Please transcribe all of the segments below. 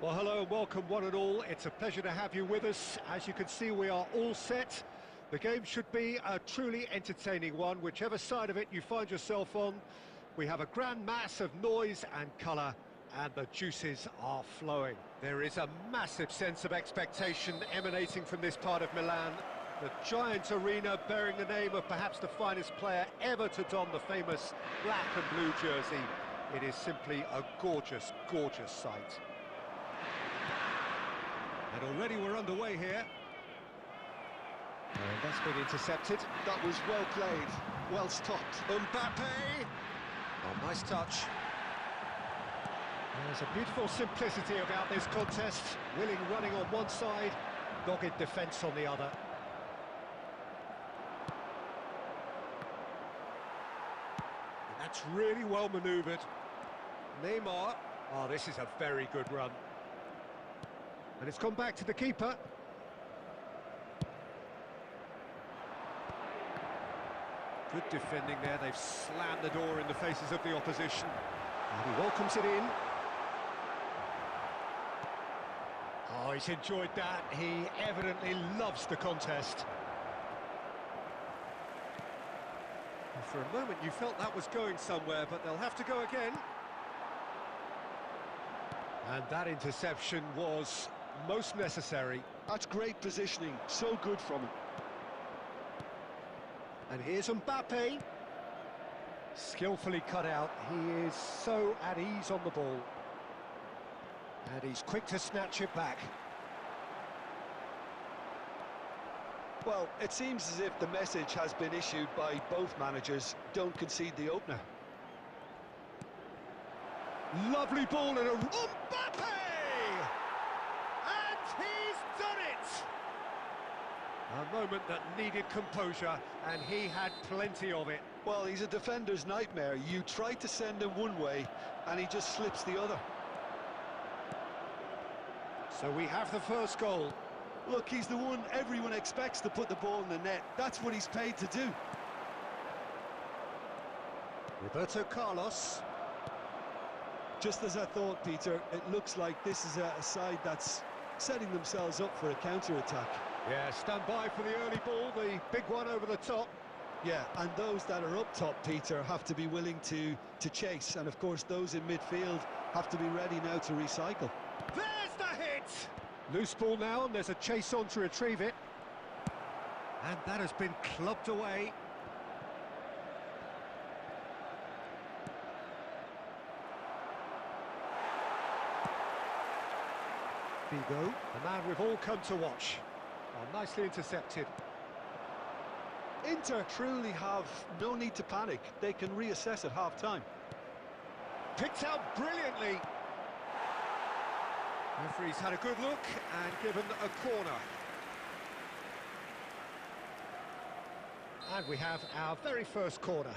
Well, hello and welcome one and all. It's a pleasure to have you with us. As you can see, we are all set. The game should be a truly entertaining one, whichever side of it you find yourself on. We have a grand mass of noise and colour, and the juices are flowing. There is a massive sense of expectation emanating from this part of Milan. The giant arena bearing the name of perhaps the finest player ever to don the famous black and blue jersey. It is simply a gorgeous, gorgeous sight. And already we're underway here. And that's been intercepted. That was well played, well stopped. Mbappe! Oh, nice touch. There's a beautiful simplicity about this contest. Willing running on one side, dogged defence on the other. And that's really well manoeuvred. Neymar. Oh, this is a very good run. And it's gone back to the keeper. Good defending there. They've slammed the door in the faces of the opposition. And he welcomes it in. Oh, he's enjoyed that. He evidently loves the contest. And for a moment you felt that was going somewhere, but they'll have to go again. And that interception was most necessary. That's great positioning, so good from him. And here's Mbappe. Skillfully cut out. He is so at ease on the ball. And he's quick to snatch it back. Well, it seems as if the message has been issued by both managers: don't concede the opener. Lovely ball and a... Mbappe! And he's done it! A moment that needed composure, and he had plenty of it. Well, he's a defender's nightmare. You try to send him one way, and he just slips the other. So we have the first goal. Look, he's the one everyone expects to put the ball in the net. That's what he's paid to do. Roberto Carlos. Just as I thought, Peter, it looks like this is a side that's setting themselves up for a counter-attack. Yeah, stand by for the early ball, the big one over the top. Yeah, and those that are up top, Peter, have to be willing to chase. And, of course, those in midfield have to be ready now to recycle. There's the hit! Loose ball now, and there's a chase on to retrieve it. And that has been clubbed away. Figo, the man we've all come to watch. Oh, nicely intercepted. Inter truly have no need to panic. They can reassess at half-time. Picked out brilliantly. Referee's had a good look and given a corner. And we have our very first corner.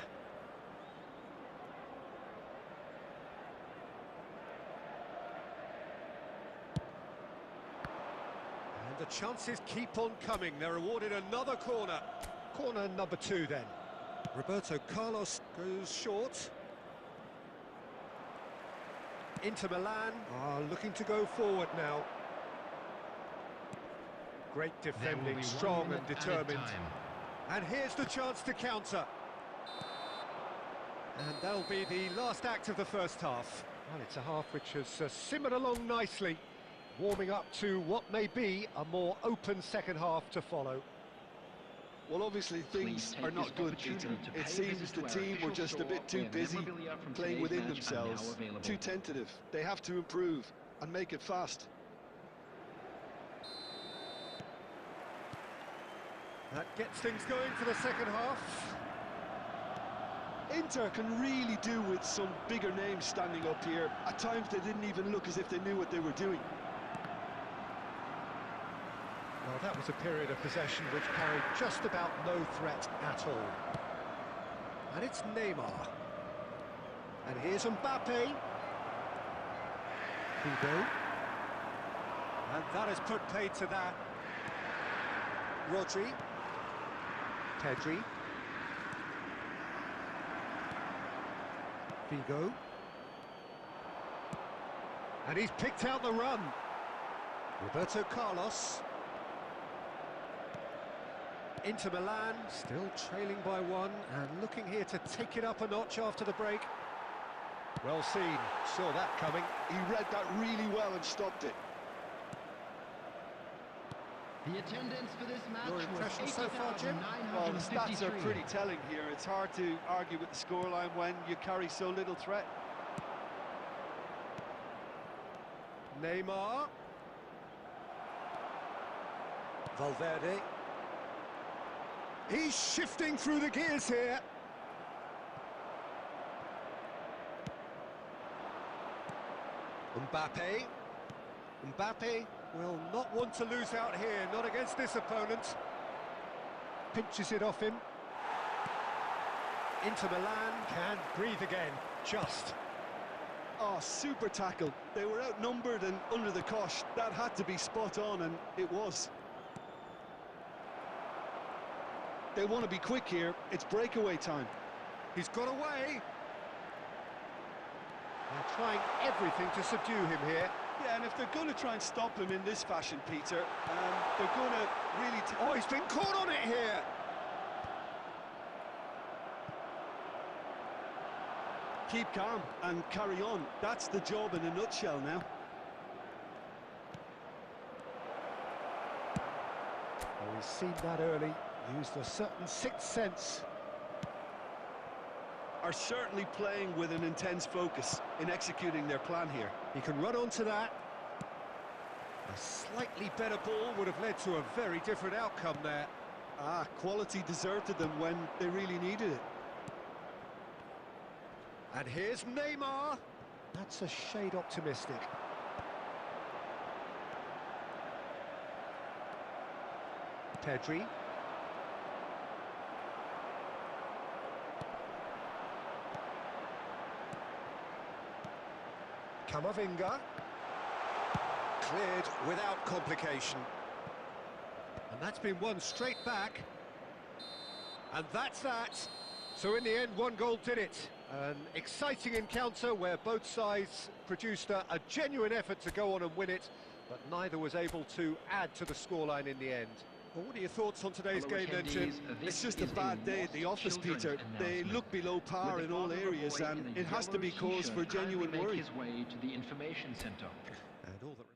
And the chances keep on coming. They're awarded another corner. Corner number 2 then. Roberto Carlos goes short. Inter Milan are looking to go forward now. Great defending, strong and determined. And here's the chance to counter. And that'll be the last act of the first half. Well, it's a half which has simmered along nicely, warming up to what may be a more open second half to follow. Well, obviously things are not good, Peter. It seems the team were just a bit too busy playing within themselves, too tentative. They have to improve and make it fast. That gets things going for the second half. Inter can really do with some bigger names standing up here. At times they didn't even look as if they knew what they were doing. Well, that was a period of possession which carried just about no threat at all. And it's Neymar. And here's Mbappe. Figo. And that has put paid to that. Rodri. Pedri. Figo. And he's picked out the run. Roberto Carlos. Inter Milan, still trailing by one, and looking here to take it up a notch after the break. Well seen, saw that coming. He read that really well and stopped it. The attendance for this match Your impression so far, Jim? Well, the stats are pretty telling here. It's hard to argue with the scoreline when you carry so little threat. Neymar. Valverde. He's shifting through the gears here. Mbappe. Mbappe will not want to lose out here, not against this opponent. Pinches it off him. Inter Milan can breathe again, just. Oh, super tackle. They were outnumbered and under the cosh. That had to be spot on, and it was. They want to be quick here. It's breakaway time. He's got away. They're trying everything to subdue him here. Yeah, and if they're going to try and stop him in this fashion, Peter, they're going to really... Oh, he's been caught on it here. Keep calm and carry on. That's the job in a nutshell now. Oh, he's seen that early. Used a certain sixth sense. Are certainly playing with an intense focus in executing their plan here. He can run onto that. A slightly better ball would have led to a very different outcome there. Ah, quality deserted them when they really needed it. And here's Neymar. That's a shade optimistic. Pedri. Camavinga. Cleared without complication. And that's been won straight back. And that's that. So in the end, one goal did it. An exciting encounter where both sides produced a genuine effort to go on and win it, but neither was able to add to the scoreline in the end. Well, what are your thoughts on today's game then, Jim? It's just a bad day at the office, Peter. They look below par in all areas, and it has to be cause for genuine worry. His way to the information centre. And all that...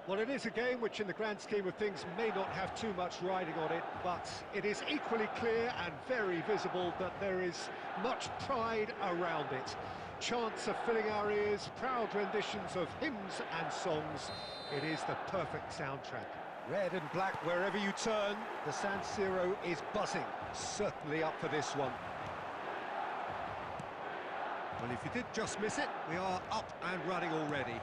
Well, it is a game which in the grand scheme of things may not have too much riding on it, but it is equally clear and very visible that there is much pride around it. Chants are filling our ears, proud renditions of hymns and songs. It is the perfect soundtrack. Red and black wherever you turn, the San Siro is buzzing, certainly up for this one. Well, if you did just miss it, we are up and running already.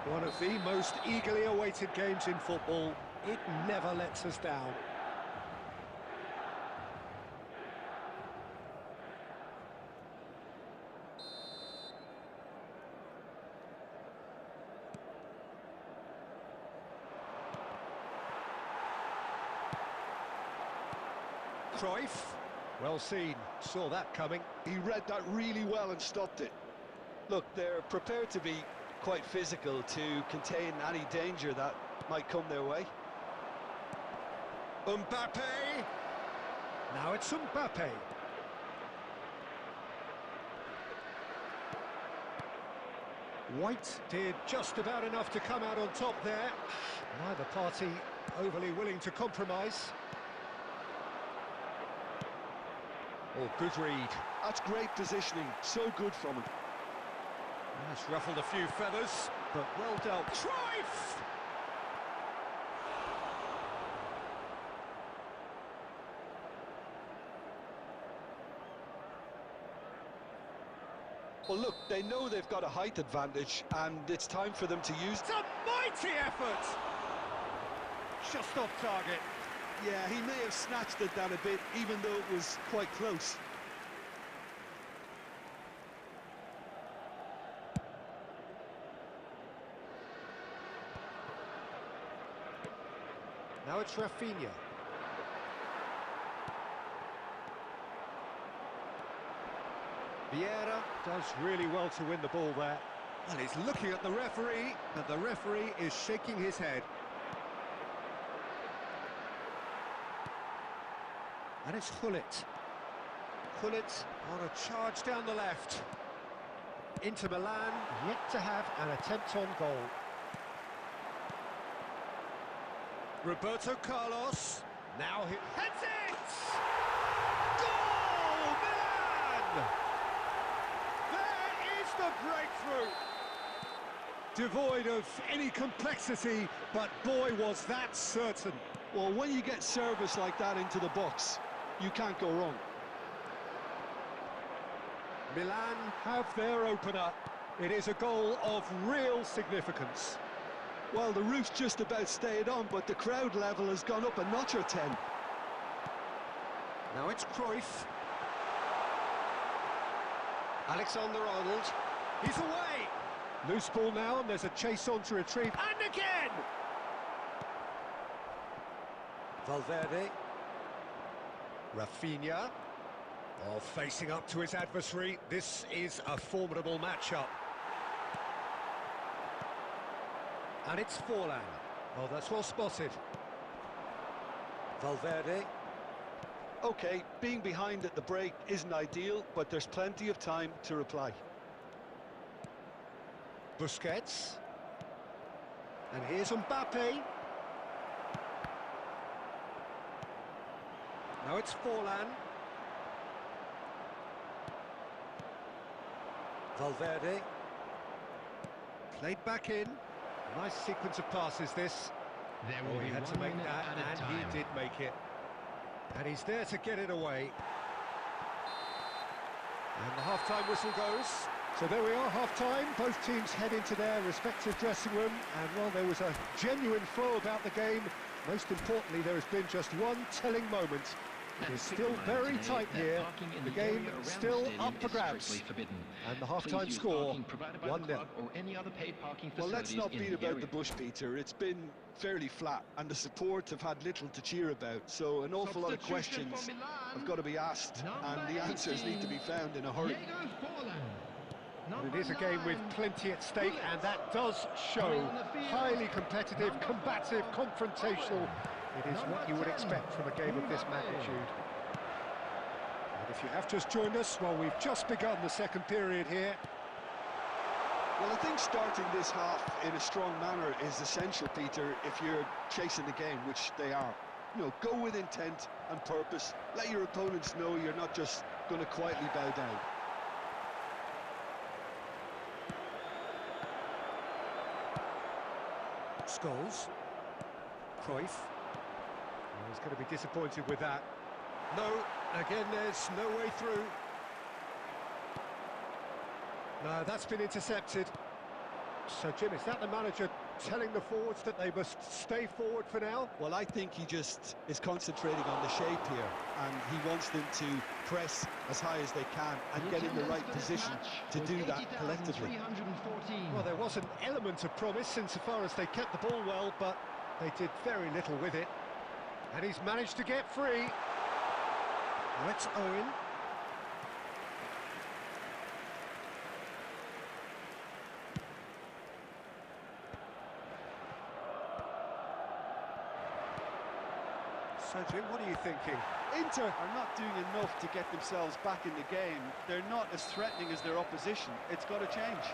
One of the most eagerly awaited games in football. It never lets us down. Cruyff. Well seen, saw that coming. He read that really well and stopped it. Look, they're prepared to be quite physical to contain any danger that might come their way. Mbappe. Now it's Mbappe. White did just about enough to come out on top there. Neither party overly willing to compromise. Oh, good read. That's great positioning, so good from him. That's ruffled a few feathers, but well dealt. Cruyff! Well, look, they know they've got a height advantage, and it's time for them to use... It's a mighty effort! Just off target. Yeah, he may have snatched it down a bit, even though it was quite close. Now it's Rafinha. Vieira does really well to win the ball there. And he's looking at the referee, and the referee is shaking his head. And it's Gullit. Gullit on a charge down the left. Inter Milan yet to have an attempt on goal. Roberto Carlos, now he heads it! Goal, Milan! There is the breakthrough! Devoid of any complexity, but boy was that certain. Well, when you get service like that into the box, you can't go wrong. Milan have their opener. It is a goal of real significance. Well, the roof's just about stayed on, but the crowd level has gone up a notch or 10. Now it's Cruyff. Alexander-Arnold. He's away. Loose ball now, and there's a chase on to retrieve. And again! Valverde. Rafinha. Oh, facing up to his adversary. This is a formidable matchup. And it's Forlan. Oh, that's well spotted. Valverde. OK, being behind at the break isn't ideal, but there's plenty of time to reply. Busquets. And here's Mbappe. Now it's Forlan. Valverde. Played back in. Nice sequence of passes, this. There will he be had to 1 make minute that, at a and time. he did make it. And he's there to get it away. And the half-time whistle goes. So there we are, half-time. Both teams head into their respective dressing room. And, well, there was a genuine flow about the game. Most importantly, there has been just one telling moment. It is still very tight here. The game still up for grabs. And the half-time score, 1-0. Well, let's not beat about the bush, Peter. It's been fairly flat, and the support have had little to cheer about. So an awful lot of questions have got to be asked, and the answers need to be found in a hurry. And it is a game with plenty at stake, and that does show. Highly competitive, combative, confrontational. It is what you would expect from a game of this magnitude. And if you have just joined us, well, we've just begun the second period here. Well, I think starting this half in a strong manner is essential, Peter, if you're chasing the game, which they are. You know, go with intent and purpose. Let your opponents know you're not just going to quietly bow down. Scholes. Cruyff. He's going to be disappointed with that. No, again, there's no way through. No, that's been intercepted. So, Jim, is that the manager telling the forwards that they must stay forward for now? Well, I think he just is concentrating on the shape here, and he wants them to press as high as they can and get in the right position to do that collectively. Well, there was an element of promise insofar as they kept the ball well, but they did very little with it. And he's managed to get free. That's Owen. Cedric, what are you thinking? Inter are not doing enough to get themselves back in the game. They're not as threatening as their opposition. It's got to change.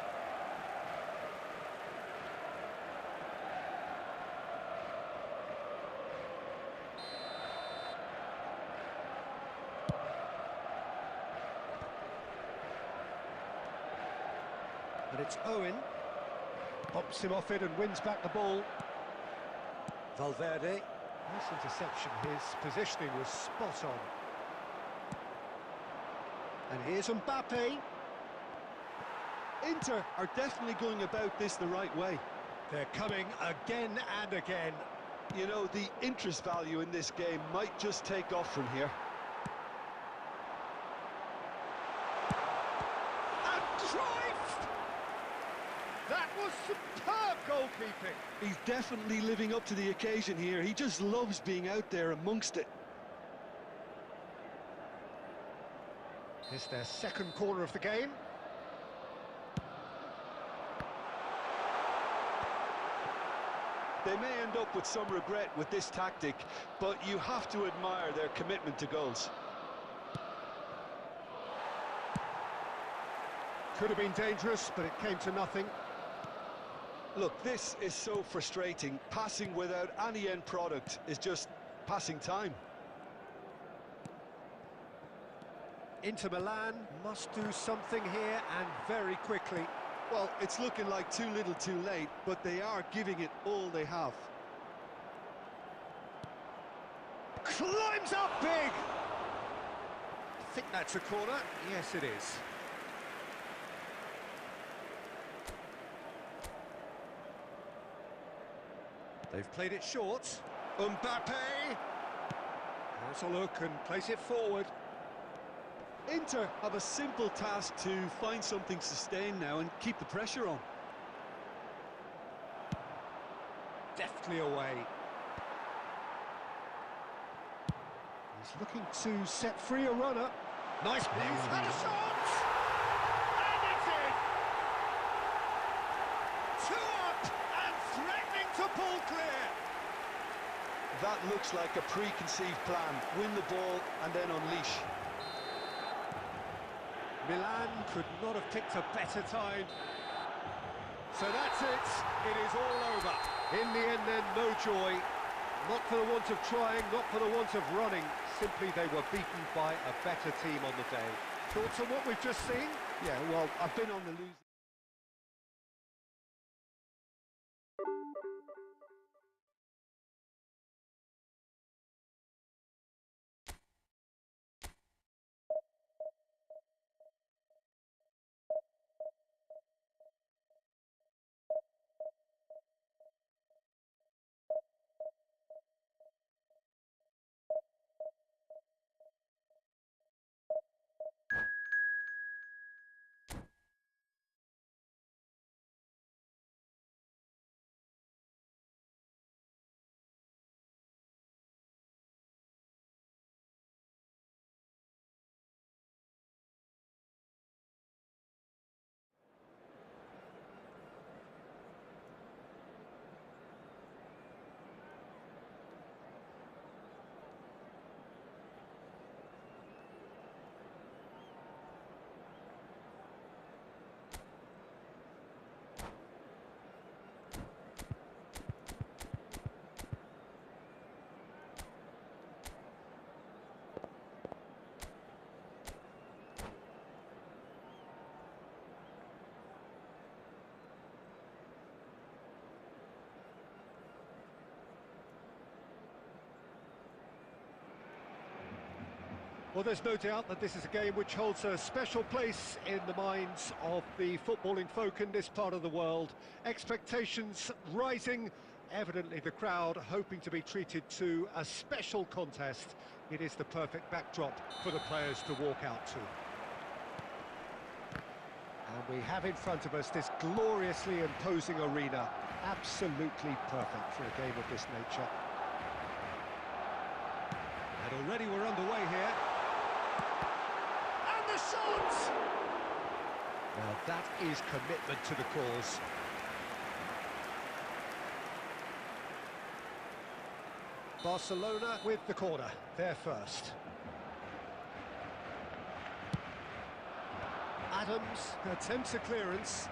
And it's Owen. Pops him off it and wins back the ball. Valverde. Nice interception. His positioning was spot on. And here's Mbappe. Inter are definitely going about this the right way. They're coming again and again. You know, the interest value in this game might just take off from here. And Cruyff! That was superb goalkeeping. He's definitely living up to the occasion here. He just loves being out there amongst it. It's their second corner of the game. They may end up with some regret with this tactic, but you have to admire their commitment to goals. Could have been dangerous, but it came to nothing. Look, this is so frustrating. Passing without any end product is just passing time. Inter Milan must do something here, and very quickly. Well, it's looking like too little too late, but they are giving it all they have. Climbs up big! I think that's a corner. Yes, it is. They've played it short. Mbappe! Has a look and plays it forward. Inter have a simple task to find something sustained now and keep the pressure on. Deftly away. He's looking to set free a runner. Nice ball. He's had a shot! And it's in! 2 up and threatening to pull clear. That looks like a preconceived plan. Win the ball and then unleash. Milan could not have picked a better time. So that's it. It is all over. In the end then, no joy. Not for the want of trying, not for the want of running. Simply they were beaten by a better team on the day. Thoughts on what we've just seen? Yeah, well, I've been on the losing. Well, there's no doubt that this is a game which holds a special place in the minds of the footballing folk in this part of the world. Expectations rising, evidently the crowd hoping to be treated to a special contest. It is the perfect backdrop for the players to walk out to. And we have in front of us this gloriously imposing arena. Absolutely perfect for a game of this nature. And already we're underway here. And the shot! Now that is commitment to the cause. Barcelona with the corner, they're first. Adams attempts a clearance.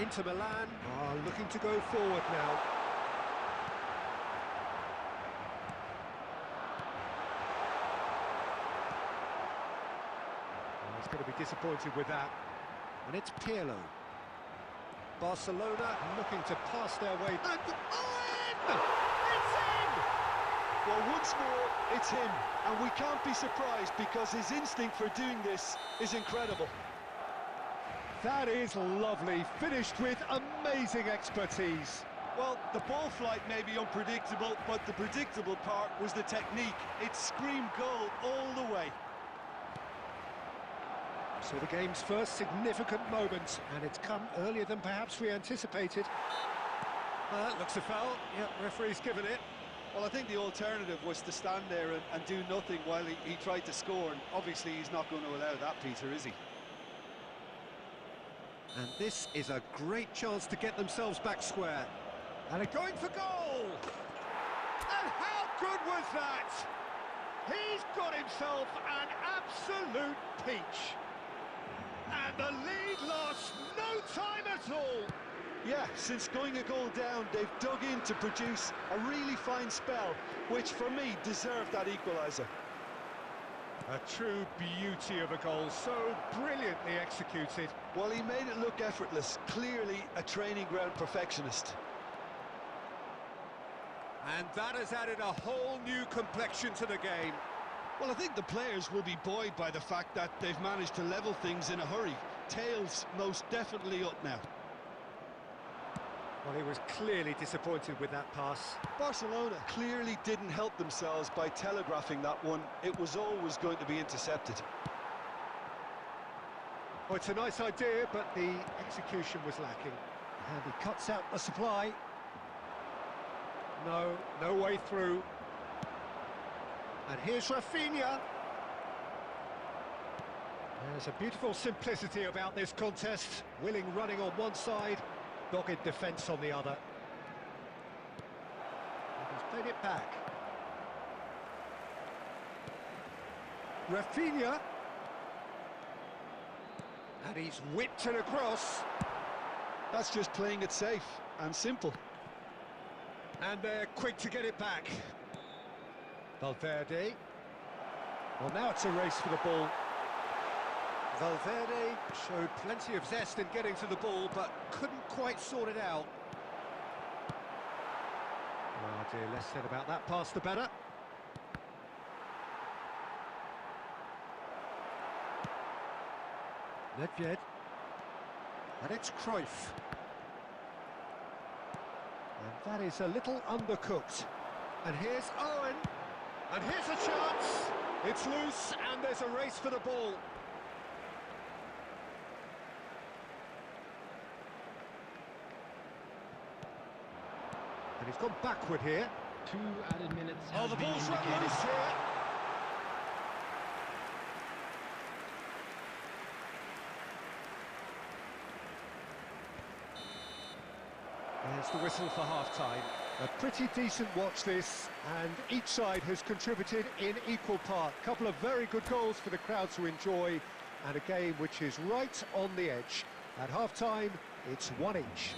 Inter Milan are looking to go forward now. He's going to be disappointed with that. And it's Pirlo. Barcelona looking to pass their way. And Owen! It's in! Well, once more, it's him. And we can't be surprised because his instinct for doing this is incredible. That is lovely, finished with amazing expertise. Well, the ball flight may be unpredictable, but the predictable part was the technique. It screamed goal all the way. So the game's first significant moment, and it's come earlier than perhaps we anticipated. Looks a foul. Yeah, referee's given it. Well, I think the alternative was to stand there and do nothing while he tried to score, and obviously he's not going to allow that, Peter, is he? And this is a great chance to get themselves back square. And they're going for goal! And how good was that? He's got himself an absolute peach. And the lead lost no time at all. Yeah, since going a goal down, they've dug in to produce a really fine spell, which for me deserved that equaliser. A true beauty of a goal, so brilliantly executed. Well, he made it look effortless, clearly a training ground perfectionist. And that has added a whole new complexion to the game. Well, I think the players will be buoyed by the fact that they've managed to level things in a hurry. Tails most definitely up now. Well, he was clearly disappointed with that pass. Barcelona clearly didn't help themselves by telegraphing that one. It was always going to be intercepted. Well, it's a nice idea, but the execution was lacking. And he cuts out the supply. No way through. And here's Rafinha. There's a beautiful simplicity about this contest. Willing running on one side, dogged defence on the other. And he's played it back. Rafinha. And he's whipped it across. That's just playing it safe and simple. And they're quick to get it back. Valverde. Well, now it's a race for the ball. Valverde showed plenty of zest in getting to the ball, but couldn't quite sort it out. Oh dear, less said about that pass, the better. Nedved. And it's Cruyff. And that is a little undercooked. And here's Owen. And here's a chance. It's loose, and there's a race for the ball. And he's gone backward here. 2 added minutes Oh, has the been ball's run indicated. loose here. There's the whistle for half-time. A pretty decent watch this, and each side has contributed in equal part. A couple of very good goals for the crowd to enjoy, and a game which is right on the edge. At half-time, it's one each.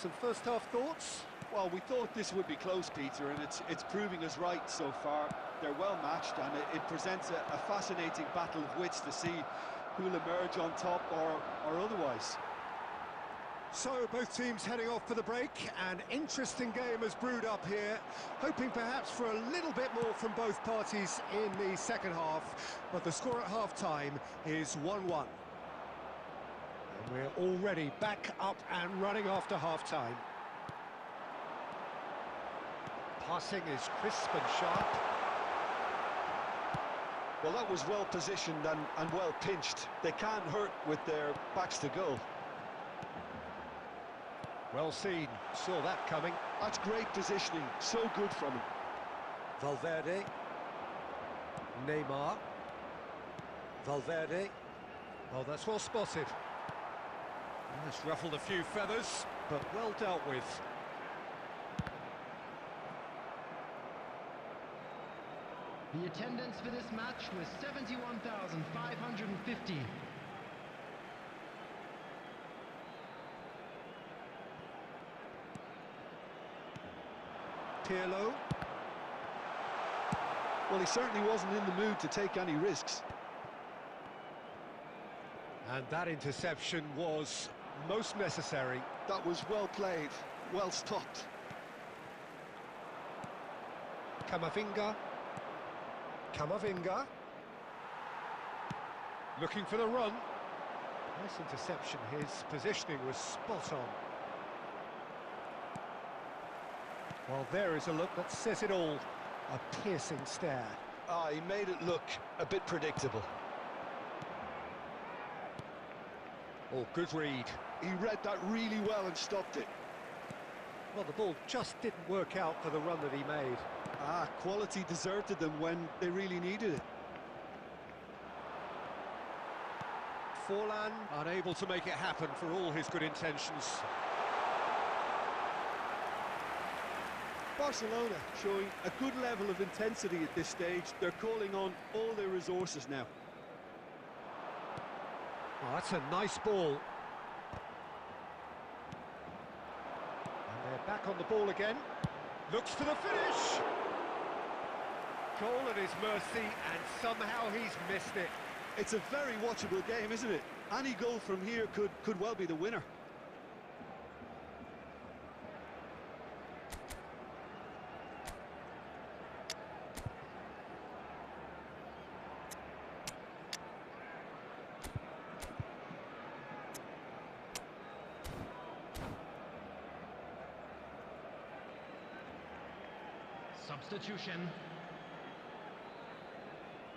Some first-half thoughts? Well, we thought this would be close, Peter, and it's proving us right so far. They're well matched, and it presents a fascinating battle of wits to see who'll emerge on top or otherwise. So, both teams heading off for the break. An interesting game has brewed up here, hoping perhaps for a little bit more from both parties in the second half, but the score at half-time is 1-1. And we're already back up and running after half-time. Passing is crisp and sharp. Well, that was well positioned and well pinched. They can't hurt with their backs to goal. Well seen, saw that coming. That's great positioning, so good from him. Valverde. Neymar. Valverde. Oh, that's well spotted. That's ruffled a few feathers, but well dealt with. The attendance for this match was 71,550. Pirlo. Well, he certainly wasn't in the mood to take any risks. And that interception was most necessary. That was well played, well stopped. Camavinga. Camavinga. Looking for the run. Nice interception. His positioning was spot on. Well, there is a look that says it all. A piercing stare. Ah, he made it look a bit predictable. Oh, good read. He read that really well and stopped it. Well, the ball just didn't work out for the run that he made. Ah, quality deserted them when they really needed it. Forlan unable to make it happen for all his good intentions. Barcelona showing a good level of intensity at this stage. They're calling on all their resources now. Oh, that's a nice ball. And they're back on the ball again. Looks for the finish! Goal at his mercy, and somehow he's missed it. It's a very watchable game, isn't it? Any goal from here could well be the winner. Substitution.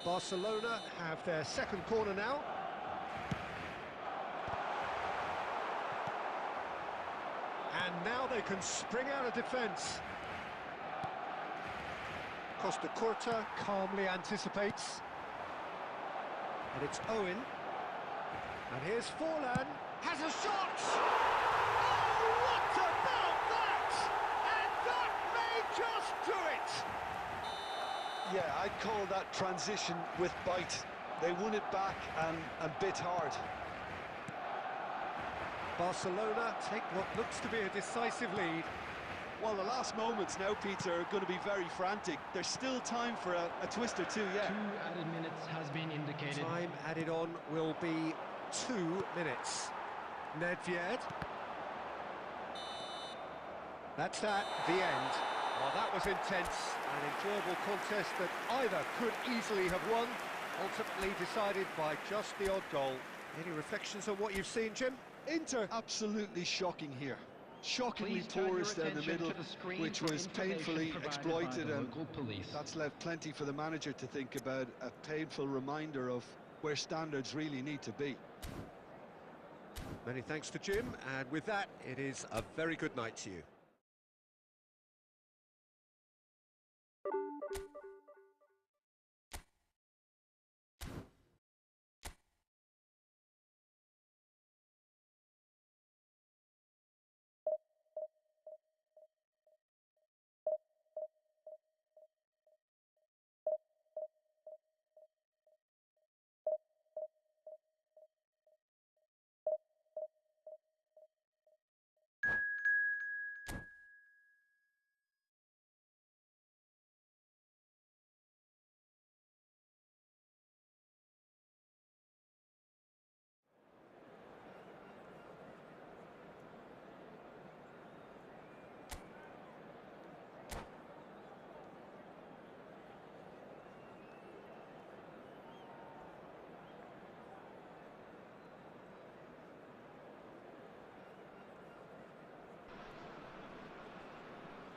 Barcelona have their second corner now. And now they can spring out of defence. Costa Curta calmly anticipates. And it's Owen. And here's Forlan. Has a shot! Oh, what about that? And that may just do it! Yeah, I'd call that transition with bite. They won it back and bit hard. Barcelona take what looks to be a decisive lead. Well, the last moments now, Peter, are going to be very frantic. There's still time for a twist or two, yeah. 2 added minutes has been indicated. Time added on will be 2 minutes. Nedved. That's that, the end. Well, that was intense, an enjoyable contest that either could easily have won, ultimately decided by just the odd goal. Any reflections on what you've seen, Jim? Inter absolutely shocking here. Shockingly Please turn your porous down the attention middle, to the screen which for was information painfully provided exploited, by the and local police. that's left plenty for the manager to think about. A painful reminder of where standards really need to be. Many thanks to Jim, and with that, it is a very good night to you.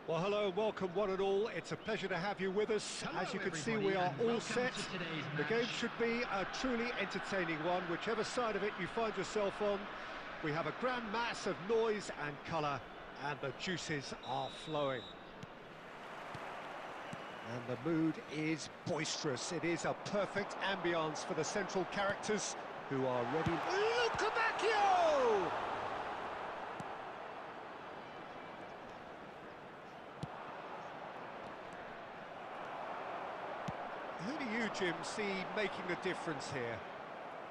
Well, hello, welcome one and all. It's a pleasure to have you with us. Hello, as you can see, everybody, we are and all welcome set. to today's The match. game should be a truly entertaining one, whichever side of it you find yourself on. We have a grand mass of noise and colour, and the juices are flowing. And the mood is boisterous. It is a perfect ambience for the central characters who are ready. Lukebakio! Who do you, Jim, see making the difference here?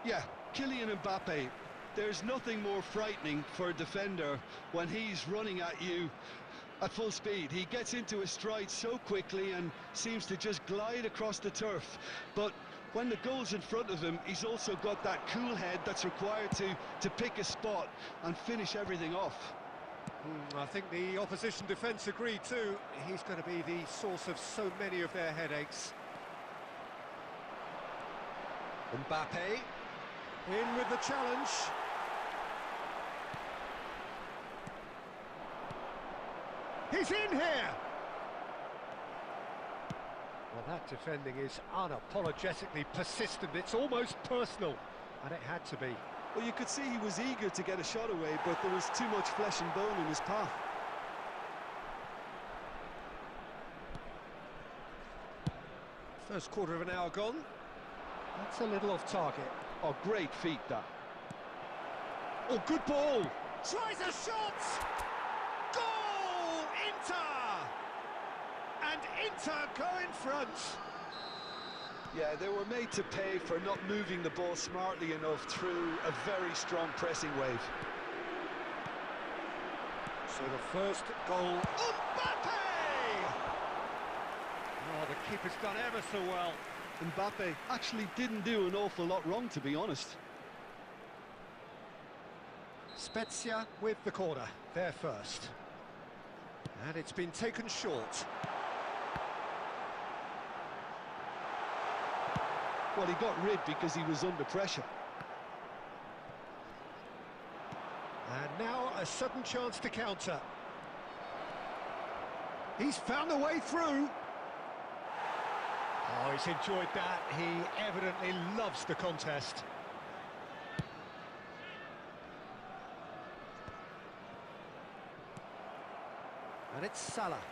Yeah, Kylian Mbappe. There's nothing more frightening for a defender when he's running at you at full speed. He gets into his stride so quickly and seems to just glide across the turf. But when the goal's in front of him, he's also got that cool head that's required to pick a spot and finish everything off. I think the opposition defence agree too. He's going to be the source of so many of their headaches. Mbappe, in with the challenge. He's in here! Well, that defending is unapologetically persistent. It's almost personal, and it had to be. Well, you could see he was eager to get a shot away, but there was too much flesh and bone in his path. First quarter of an hour gone. That's a little off target. Oh, great feat, that. Oh, good ball! Tries a shot! Goal! Inter! And Inter go in front. Yeah, they were made to pay for not moving the ball smartly enough through a very strong pressing wave. So the first goal... Mbappe! Oh, the keeper's done ever so well. Mbappe actually didn't do an awful lot wrong, to be honest. Spezia with the corner, there first. And it's been taken short. Well, he got rid because he was under pressure. And now a sudden chance to counter. He's found a way through. Oh, he's enjoyed that. He evidently loves the contest. And it's Salah.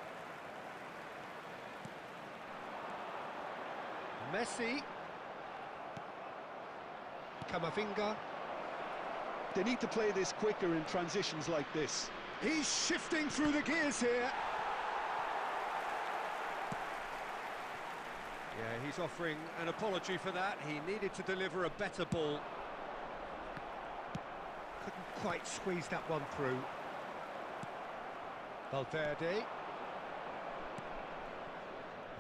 Messi. Camavinga. They need to play this quicker in transitions like this. He's shifting through the gears here. Yeah, he's offering an apology for that. He needed to deliver a better ball. Couldn't quite squeeze that one through. Valverde.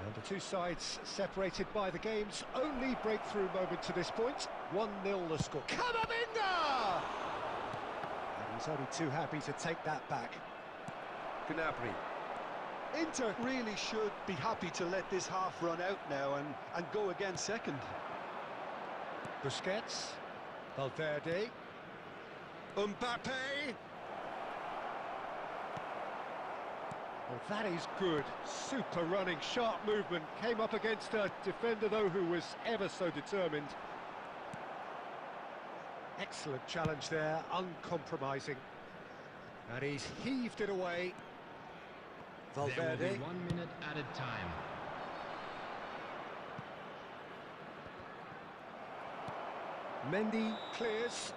And the two sides separated by the game's only breakthrough moment to this point. 1-0 the score. Camavinga! And he's only too happy to take that back. Gnabry. Inter really should be happy to let this half run out now and go again second. Busquets. Valverde. Mbappe! Well, that is good. Super running, sharp movement. Came up against a defender, though, who was ever so determined. Excellent challenge there, uncompromising. And he's heaved it away. Valverde. There will be 1 minute added time. Mendy clears.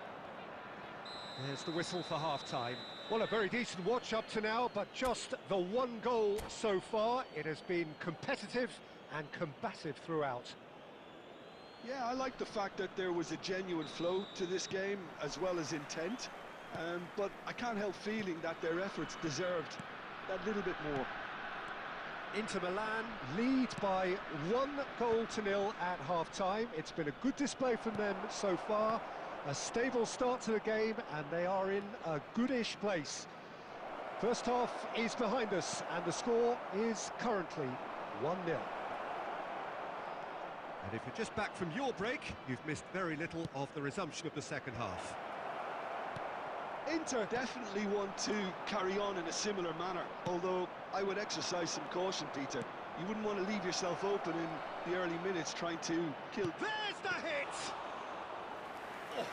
There's the whistle for half-time. Well, a very decent watch up to now, but just the one goal so far. It has been competitive and combative throughout. Yeah, I like the fact that there was a genuine flow to this game, as well as intent. But I can't help feeling that their efforts deserved that little bit more. Inter Milan lead by 1-0 at half-time. It's been a good display from them so far. A stable start to the game, and they are in a goodish place. First half is behind us, and the score is currently 1-0. And if you're just back from your break, you've missed very little of the resumption of the second half. Inter definitely want to carry on in a similar manner, although I would exercise some caution, Peter. You wouldn't want to leave yourself open in the early minutes trying to kill... There's the hit! Oh,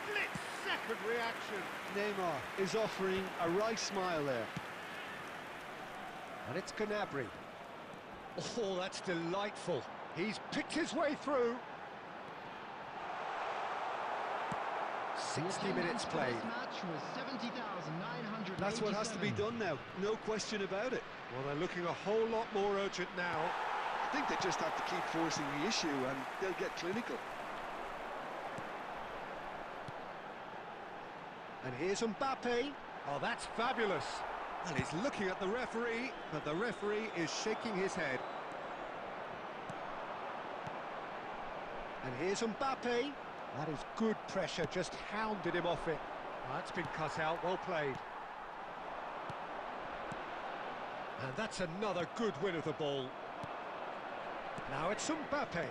split-second reaction. Neymar is offering a wry smile there. And it's Gnabry. Oh, that's delightful. He's picked his way through. 60 minutes played. This match was 70,987. That's what has to be done now, no question about it. Well, they're looking a whole lot more urgent now. I think they just have to keep forcing the issue and they'll get clinical. And here's Mbappe. Oh, that's fabulous. And he's looking at the referee, but the referee is shaking his head. And here's Mbappe. That is good pressure, just hounded him off it. Oh, that's been cut out, well played. And that's another good win of the ball. Now it's Mbappe.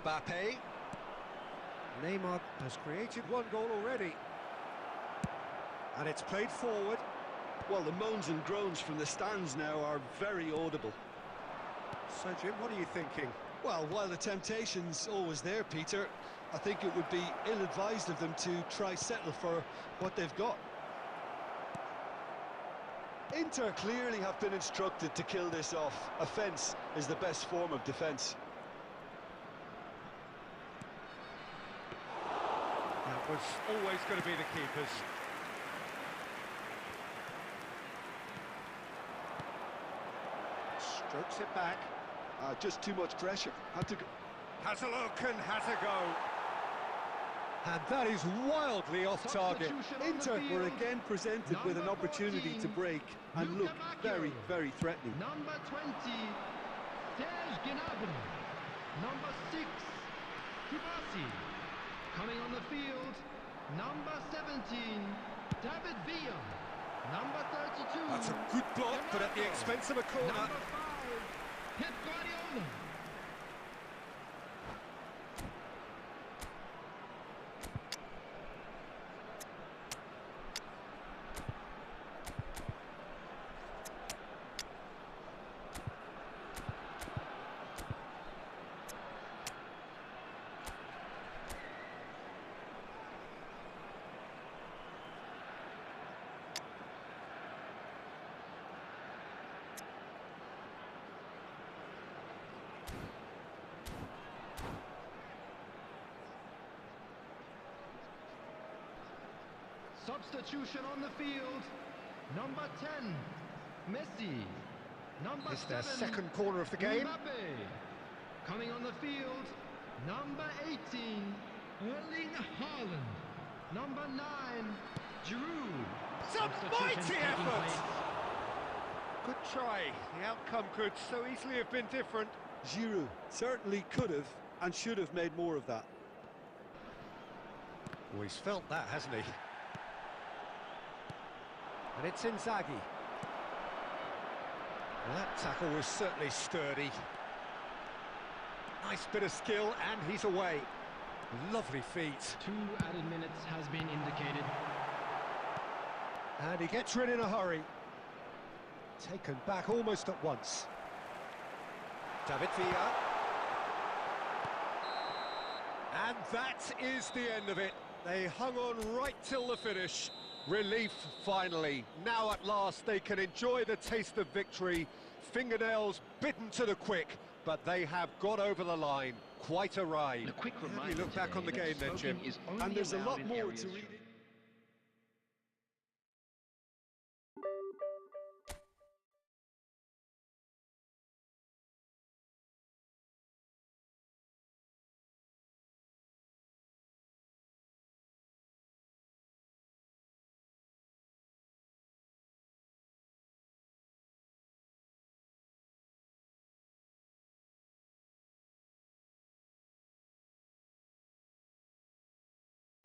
Mbappe. Neymar has created one goal already. And it's played forward. Well, the moans and groans from the stands now are very audible. So, Jim, what are you thinking? Well, while the temptation's always there, Peter, I think it would be ill-advised of them to try settle for what they've got. Inter clearly have been instructed to kill this off. Offence is the best form of defence. That was always going to be the keepers. Strokes it back. Just too much pressure. Had to go. Has a look and has a go. And that is wildly off target. Inter were again presented with an opportunity to break and look very, very threatening. Number 20, Serge Gnabry. Number 6, Kibasi. Coming on the field, number 17, David Villa. Number 32. That's a good block, but at the expense of a corner. Number 5, Pep Guardiola. Substitution on the field. Number 10, Messi. Number It's their 7, second corner of the game. Mbappe. Coming on the field, number 18, Erling Haaland. Number 9, Giroud. It's a Substitution mighty taking effort. place. Good try. The outcome could so easily have been different. Giroud certainly could have and should have made more of that. Well, he's felt that, hasn't he? And it's Inzaghi. Well, that tackle was certainly sturdy. Nice bit of skill, and he's away. Lovely feet. 2 added minutes has been indicated. And he gets rid in a hurry. Taken back almost at once. David Villa. And that is the end of it. They hung on right till the finish. Relief, finally. Now at last they can enjoy the taste of victory. Fingernails bitten to the quick, but they have got over the line. Quite a ride. A quick How do reminder you look back on the today game that then, Jim? smoking is only And there's a allowed lot in more areas to read.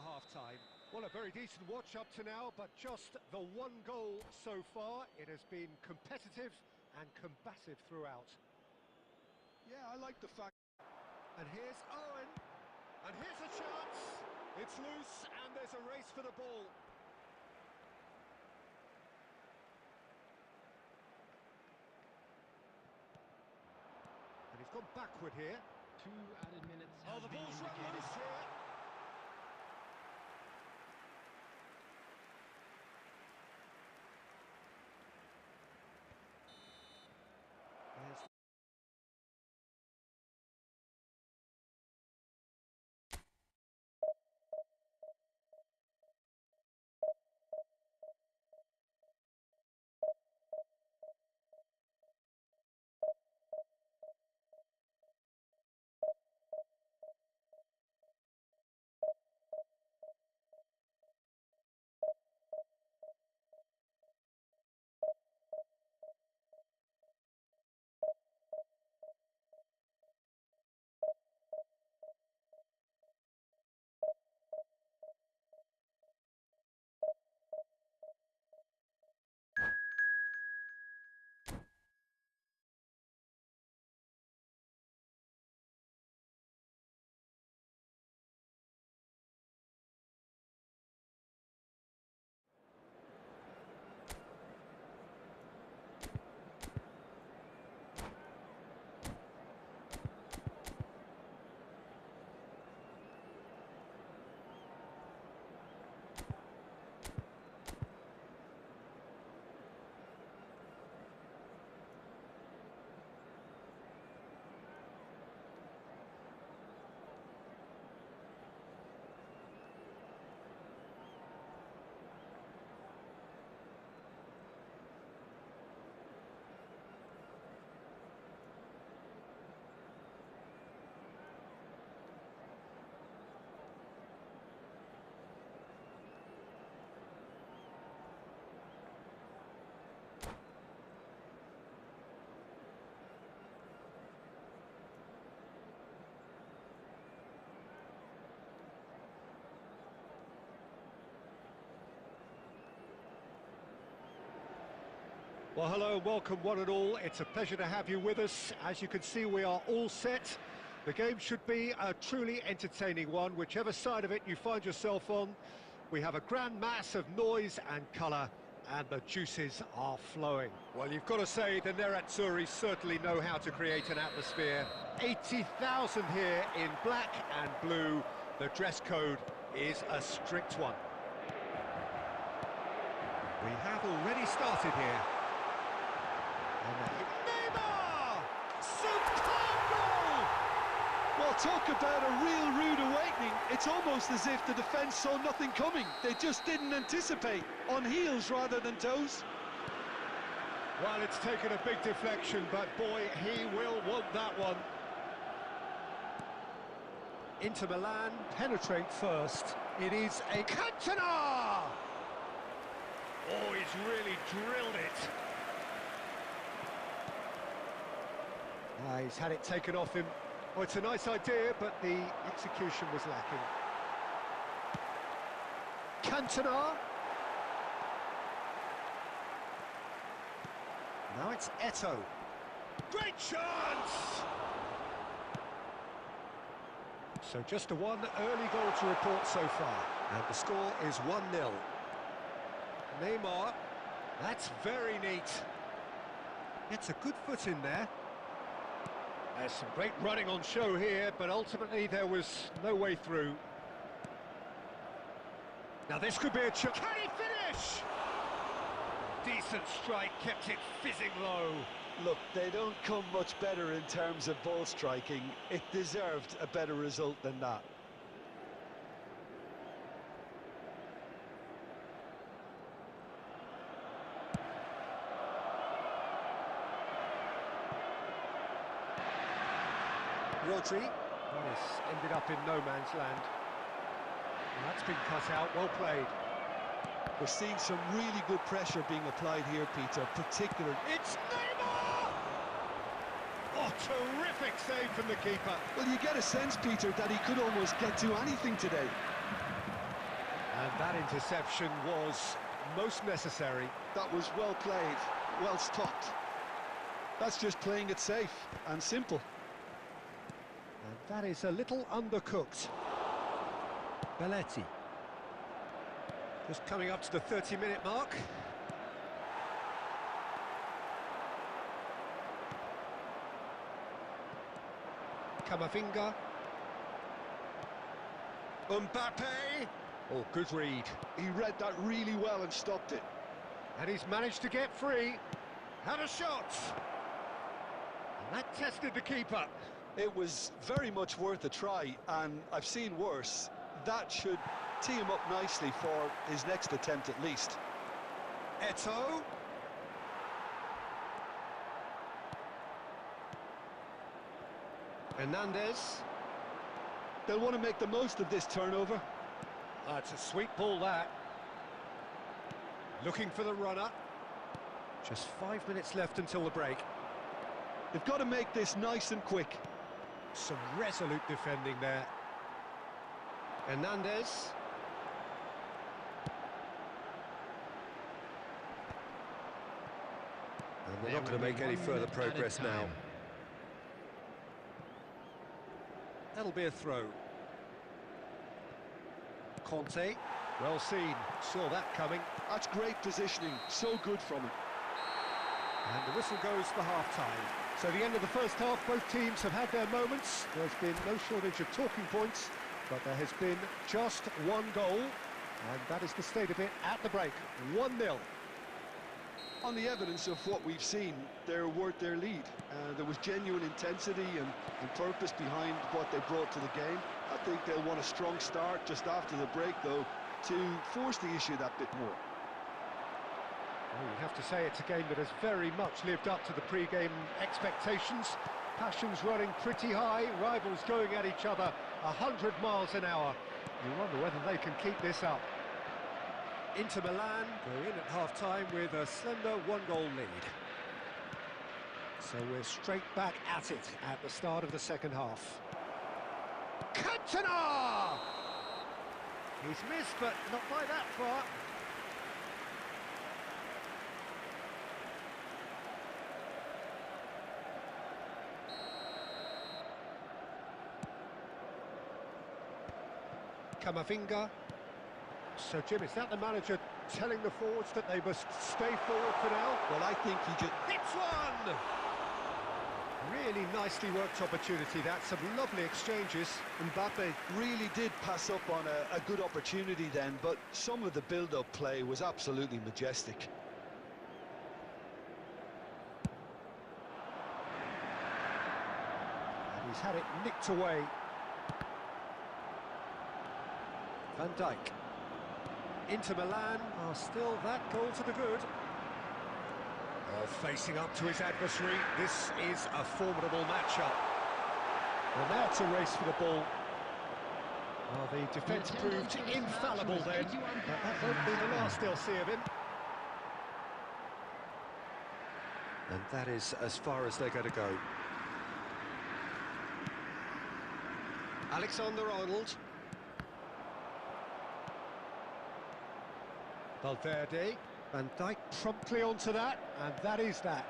Half-time. Well, a very decent watch up to now, but just the one goal so far. It has been competitive and combative throughout. Yeah, I like the fact. And here's Owen. And here's a chance. It's loose, and there's a race for the ball. And he's gone backward here. 2 added minutes Oh, has the been ball's run indicated. loose here. Well, hello and welcome one and all. It's a pleasure to have you with us. As you can see, we are all set. The game should be a truly entertaining one, whichever side of it you find yourself on. We have a grand mass of noise and colour, and the juices are flowing. Well, you've got to say the Nerazzurri certainly know how to create an atmosphere. 80,000 here in black and blue. The dress code is a strict one. We have already started here. Neymar! Superb goal! Well, talk about a real rude awakening. It's almost as if the defence saw nothing coming. They just didn't anticipate, on heels rather than toes. Well, it's taken a big deflection, but boy, he will want that one. Inter Milan penetrate first. It is a Cantona! Oh, he's really drilled it. He's had it taken off him. Oh, it's a nice idea, but the execution was lacking. Cantona. Now it's Eto'o. Great chance! So just a one early goal to report so far. And the score is 1-0. Neymar. That's very neat. Gets a good foot in there. There's some great running on show here, but ultimately there was no way through. Now this could be a chance. Can he finish? Decent strike, kept it fizzing low. Look, they don't come much better in terms of ball striking. It deserved a better result than that. Rodri. Well, it's ended up in no man's land. And that's been cut out, well played. We're seeing some really good pressure being applied here, Peter, particularly... It's Neymar! Oh, terrific save from the keeper. Well, you get a sense, Peter, that he could almost get to anything today. And that interception was most necessary. That was well played, well stopped. That's just playing it safe and simple. And that is a little undercooked. Belletti. Just coming up to the 30-minute mark. Camavinga. Mbappe. Oh, good read. He read that really well and stopped it. And he's managed to get free. Had a shot. And that tested the keeper. It was very much worth a try, and I've seen worse. That should tee him up nicely for his next attempt at least. Eto'o. Hernandez. They'll want to make the most of this turnover. That's a sweet ball, that. Looking for the runner. Just 5 minutes left until the break. They've got to make this nice and quick. Some resolute defending there. Hernandez. And they're not going to make any further progress now. That'll be a throw. Conte, well seen, saw that coming. That's great positioning, so good from him. And the whistle goes for half-time. So the end of the first half, both teams have had their moments. There's been no shortage of talking points, but there has been just one goal, and that is the state of it at the break, 1-0. On the evidence of what we've seen, they're worth their lead. There was genuine intensity and purpose behind what they brought to the game. I think they'll want a strong start just after the break, though, to force the issue that bit more. Well, you have to say it's a game that has very much lived up to the pre-game expectations. Passions running pretty high, rivals going at each other 100 miles an hour. You wonder whether they can keep this up. Inter Milan go in at half-time with a slender one-goal lead. So we're straight back at it at the start of the second half. Cantona! He's missed, but not by that far. Camavinga. So, Jim, is that the manager telling the forwards that they must stay forward for now? Well, I think he just... Hits one! Really nicely worked opportunity, that. Some lovely exchanges. Mbappe really did pass up on a good opportunity then, but some of the build-up play was absolutely majestic. And he's had it nicked away. Van Dijk. Inter Milan are still that goal to the good. Facing up to his adversary, this is a formidable matchup. And now it's a race for the ball. Well, the defence proved infallible then, but that won't be the last they'll see of him. And that is as far as they're going to go. Alexander-Arnold. Valverde. Van Dijk promptly onto that, and that is that.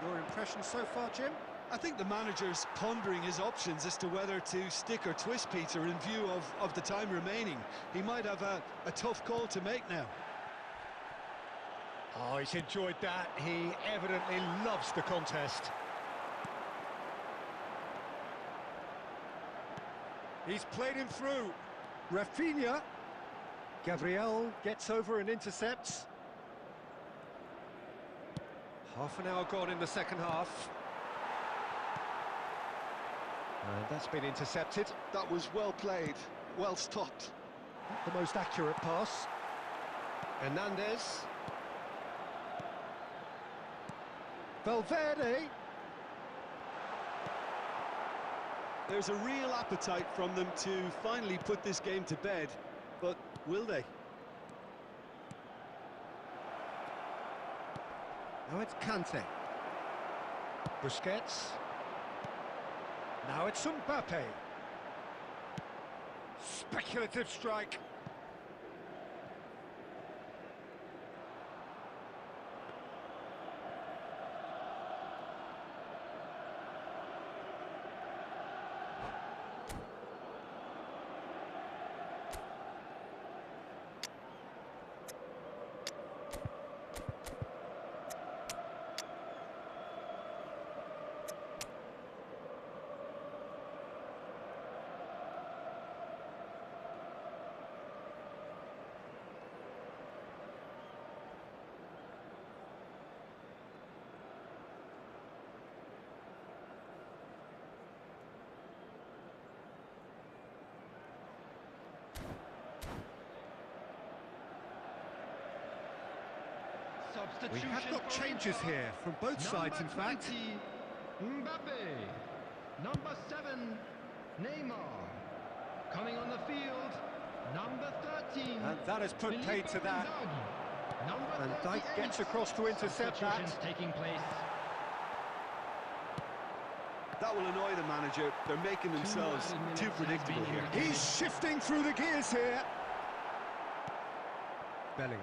Your impression so far, Jim? I think the manager's pondering his options as to whether to stick or twist Peter in view of the time remaining. He might have a tough call to make now. Oh, he's enjoyed that. He evidently loves the contest. He's played him through. Rafinha. Gabriel gets over and intercepts. Half an hour gone in the second half. And that's been intercepted. That was well played, well stopped. Not the most accurate pass. Hernandez. Valverde. There's a real appetite from them to finally put this game to bed, but will they? Now it's Kante. Busquets. Now it's Mbappe. Speculative strike. We have got changes here from both sides, in fact. Mbappe. Number 7, Neymar. Coming on the field, number 13. And that has put Filippo paid to that. Inzaghi. Number And Dijk 38. gets across to intercept that. Substitutions taking place. That will annoy the manager. They're making themselves too predictable here. He's shifting through the gears here. Bellingham.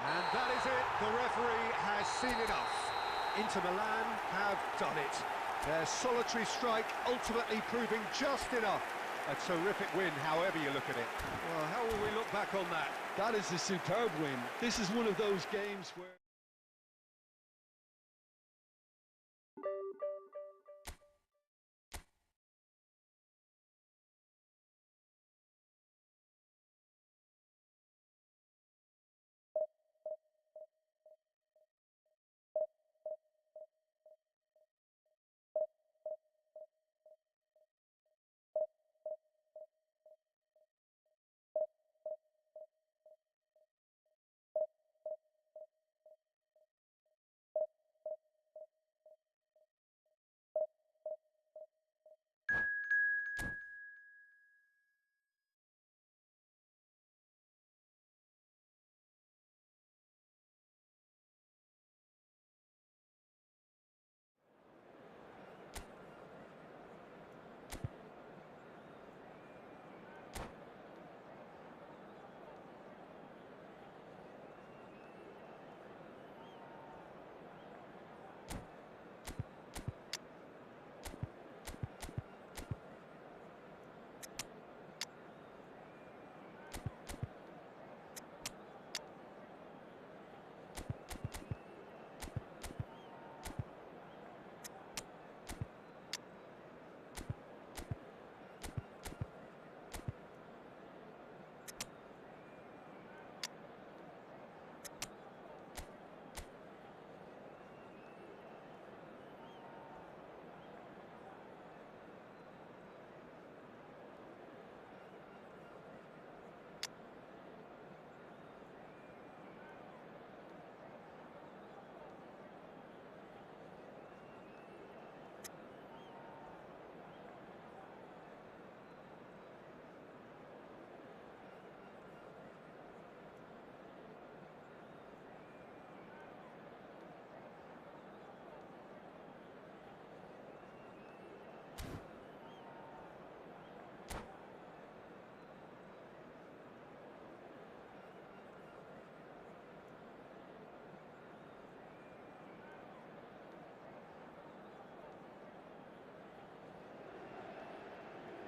And that is it. The referee has seen enough. Inter Milan have done it. Their solitary strike ultimately proving just enough. A terrific win, however you look at it. Well, how will we look back on that? That is a superb win. This is one of those games where...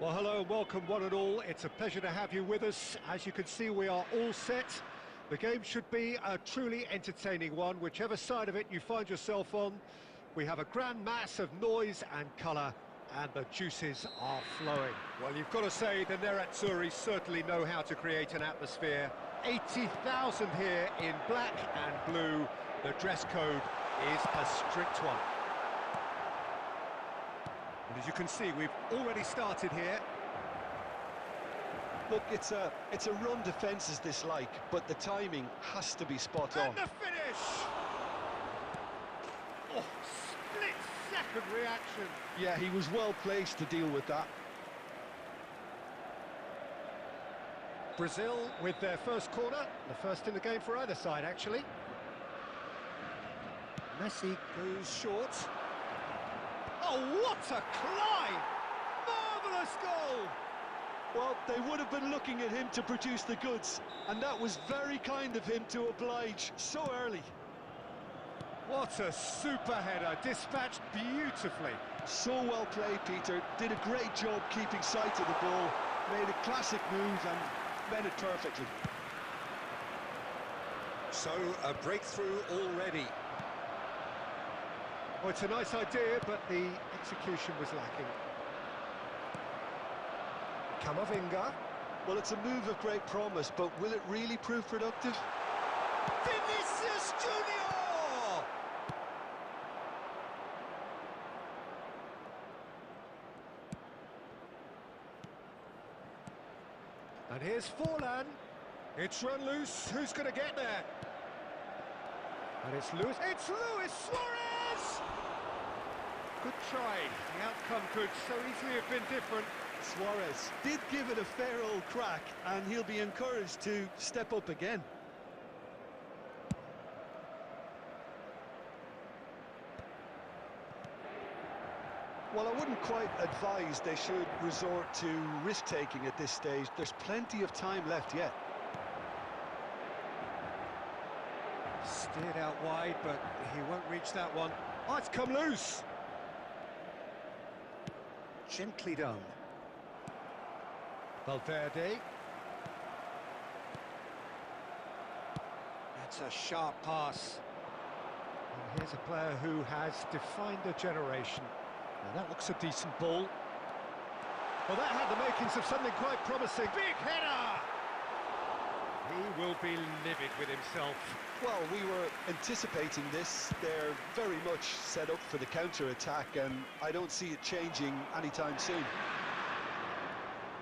Well, hello and welcome one and all. It's a pleasure to have you with us. As you can see, we are all set. The game should be a truly entertaining one, whichever side of it you find yourself on. We have a grand mass of noise and colour, and the juices are flowing. Well, you've got to say the Nerazzurri certainly know how to create an atmosphere. 80,000 here in black and blue. The dress code is a strict one. And as you can see, we've already started here. Look, it's a run defence is this like, but the timing has to be spot on. And the finish! Oh, split-second reaction. Yeah, he was well placed to deal with that. Brazil with their first corner, the first in the game for either side, actually. Messi goes short. Oh, what a climb! Marvellous goal! Well, they would have been looking at him to produce the goods, and that was very kind of him to oblige so early. What a super header, dispatched beautifully. So well played, Peter. Did a great job keeping sight of the ball, made a classic move and read it perfectly. So, a breakthrough already. Well, it's a nice idea, but the execution was lacking. Camavinga. Well, it's a move of great promise, but will it really prove productive? Vinicius Junior! And here's Forlan. It's run loose. Who's going to get there? And it's Luis. It's Luis Suarez! Good try. The outcome could so easily have been different. Suarez did give it a fair old crack, and he'll be encouraged to step up again. Well, I wouldn't quite advise they should resort to risk-taking at this stage. There's plenty of time left yet. Steered out wide, but he won't reach that one. Oh, it's come loose! Gently done. Valverde. That's a sharp pass. And here's a player who has defined a generation. Now that looks a decent ball. Well, that had the makings of something quite promising. Big header! He will be livid with himself. Well, we were anticipating this. They're very much set up for the counter-attack, and I don't see it changing anytime soon.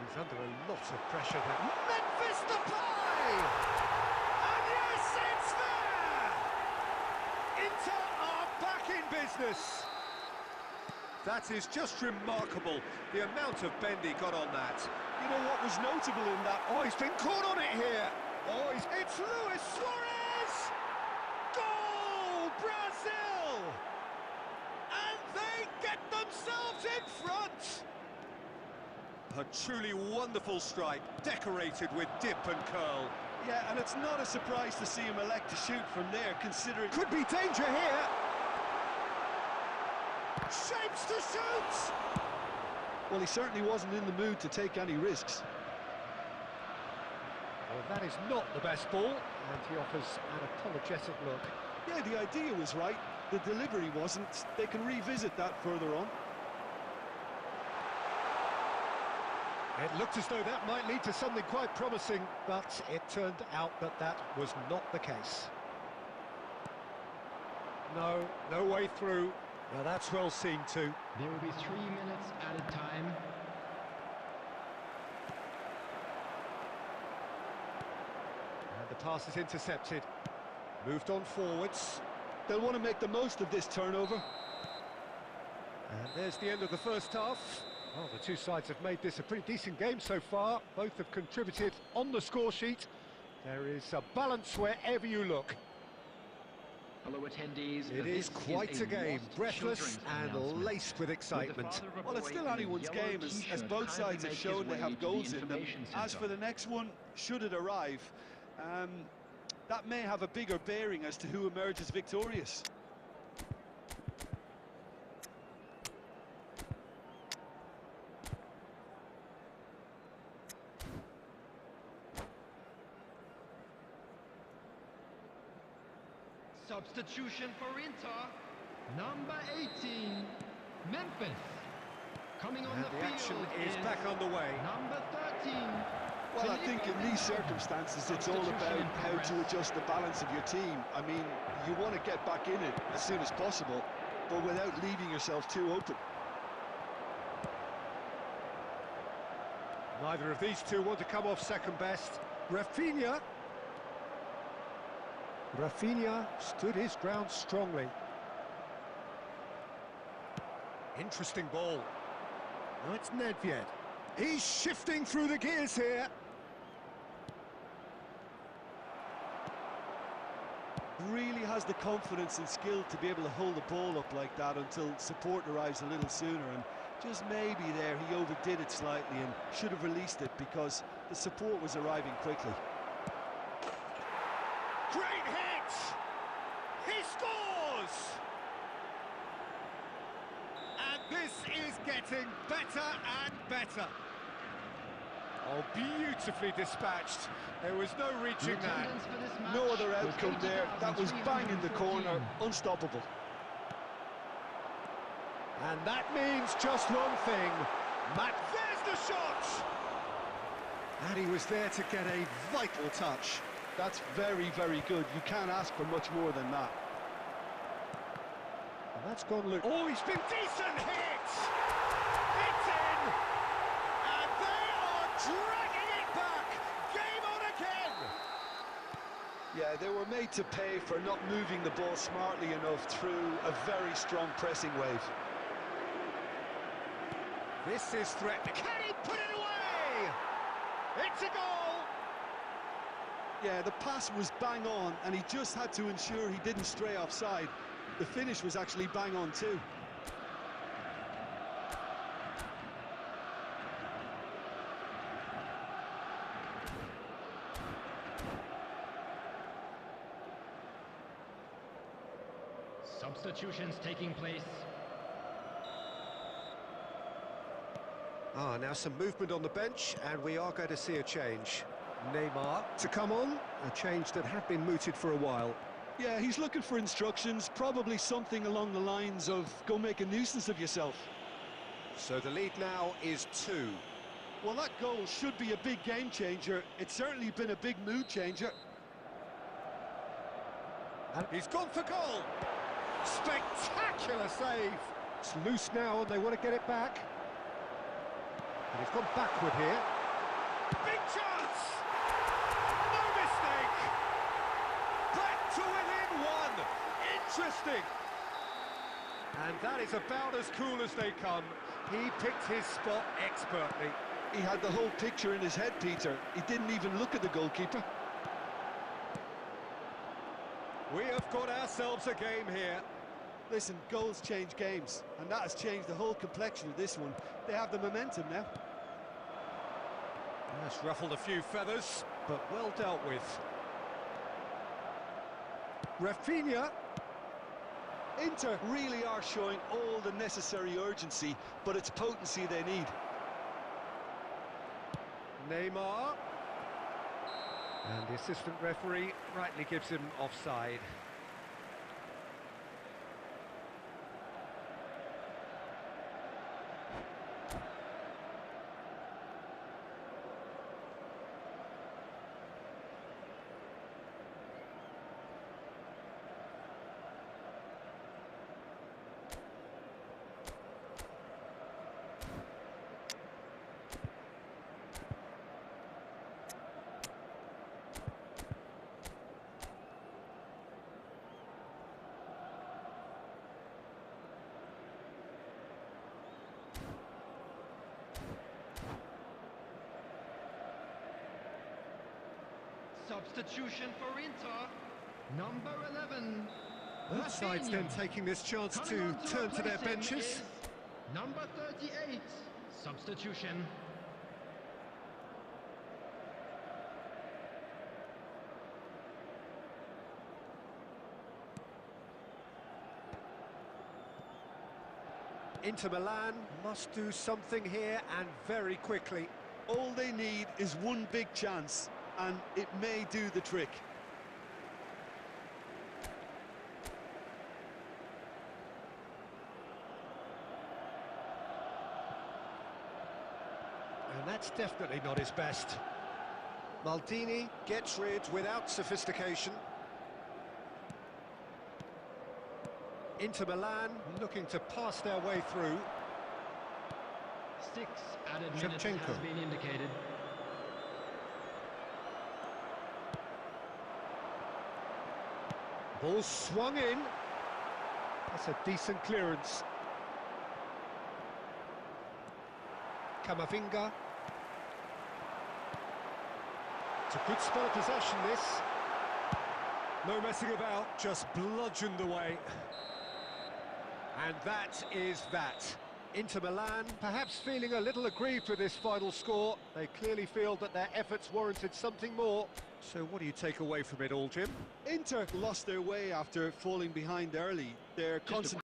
He's under a lot of pressure there. Memphis Depay! And yes, it's there! Inter are back in business. That is just remarkable, the amount of bend he got on that. You know what was notable in that? Oh, he's been caught on it here. Oh, it's Luis Suarez! Goal, Brazil! And they get themselves in front! A truly wonderful strike, decorated with dip and curl. Yeah, and it's not a surprise to see him elect to shoot from there, considering... Could be danger here! Shapes to shoot! Well, he certainly wasn't in the mood to take any risks. Well, that is not the best ball, and he offers an apologetic look. Yeah, the idea was right, the delivery wasn't. They can revisit that further on. It looked as though that might lead to something quite promising, but it turned out that that was not the case. No way through. Now that's well seen too. There will be 3 minutes added time. And the pass is intercepted. Moved on forwards. They'll want to make the most of this turnover. And there's the end of the first half. Well, the two sides have made this a pretty decent game so far. Both have contributed on the score sheet. There is a balance wherever you look. Hello attendees. It is quite a game, breathless and laced with excitement. Well, it's still anyone's game, as both sides have shown they have goals in them. As for the next one, should it arrive, that may have a bigger bearing as to who emerges victorious. Substitution for Inter. Number 18, Memphis. Coming on And the the field action is back underway. Number 13. Well, I think in these circumstances, it's all about how to adjust the balance of your team. I mean, you want to get back in it as soon as possible, but without leaving yourself too open. Neither of these two want to come off second best. Rafinha stood his ground strongly. Interesting ball. Now it's Nedved. He's shifting through the gears here. Really has the confidence and skill to be able to hold the ball up like that until support arrives a little sooner, and just maybe there he overdid it slightly and should have released it because the support was arriving quickly. Great hit! He scores! And this is getting better and better. Oh, beautifully dispatched. There was no reaching that. No other outcome there. That was bang in the corner, unstoppable. And that means just one thing. There's the shot! And he was there to get a vital touch. That's very, very good. You can't ask for much more than that. And that's gone look. Oh, he's been decent hit! It's in! And they are dragging it back! Game on again! Yeah, they were made to pay for not moving the ball smartly enough through a very strong pressing wave. This is threatening. Can he put it away? It's a goal! Yeah, the pass was bang on, and he just had to ensure he didn't stray offside. The finish was actually bang on too. Substitutions taking place. Now some movement on the bench, and we are going to see a change. Neymar to come on, a change that had been mooted for a while. Yeah, he's looking for instructions, probably something along the lines of, go make a nuisance of yourself. So the lead now is 2. Well, that goal should be a big game changer. It's certainly been a big mood changer. And he's gone for goal! Spectacular save! It's loose now, and they want to get it back. And he's gone backward here. Big chance! No mistake! Back to within 1! Interesting! And that is about as cool as they come. He picked his spot expertly. He had the whole picture in his head, Peter. He didn't even look at the goalkeeper. We have got ourselves a game here. Listen, goals change games, and that has changed the whole complexion of this one. They have the momentum now. That's ruffled a few feathers, but well dealt with. Rafinha. Inter really are showing all the necessary urgency, but it's potency they need. Neymar. And the assistant referee rightly gives him offside. Substitution for Inter. Number 11. Both sides then taking this chance to turn to their benches. Number 38. Substitution. Inter Milan must do something here, and very quickly. All they need is one big chance, and it may do the trick. That's definitely not his best. Maldini gets rid without sophistication. Inter Milan looking to pass their way through. 6 added minutes Shevchenko. has been indicated. Ball swung in. That's a decent clearance. Camavinga. It's a good spell of possession, this. No messing about, just bludgeoned away. And that is that. Inter Milan perhaps feeling a little aggrieved with this final score. They clearly feel that their efforts warranted something more. So what do you take away from it all, Jim? Inter lost their way after falling behind early. Their Just a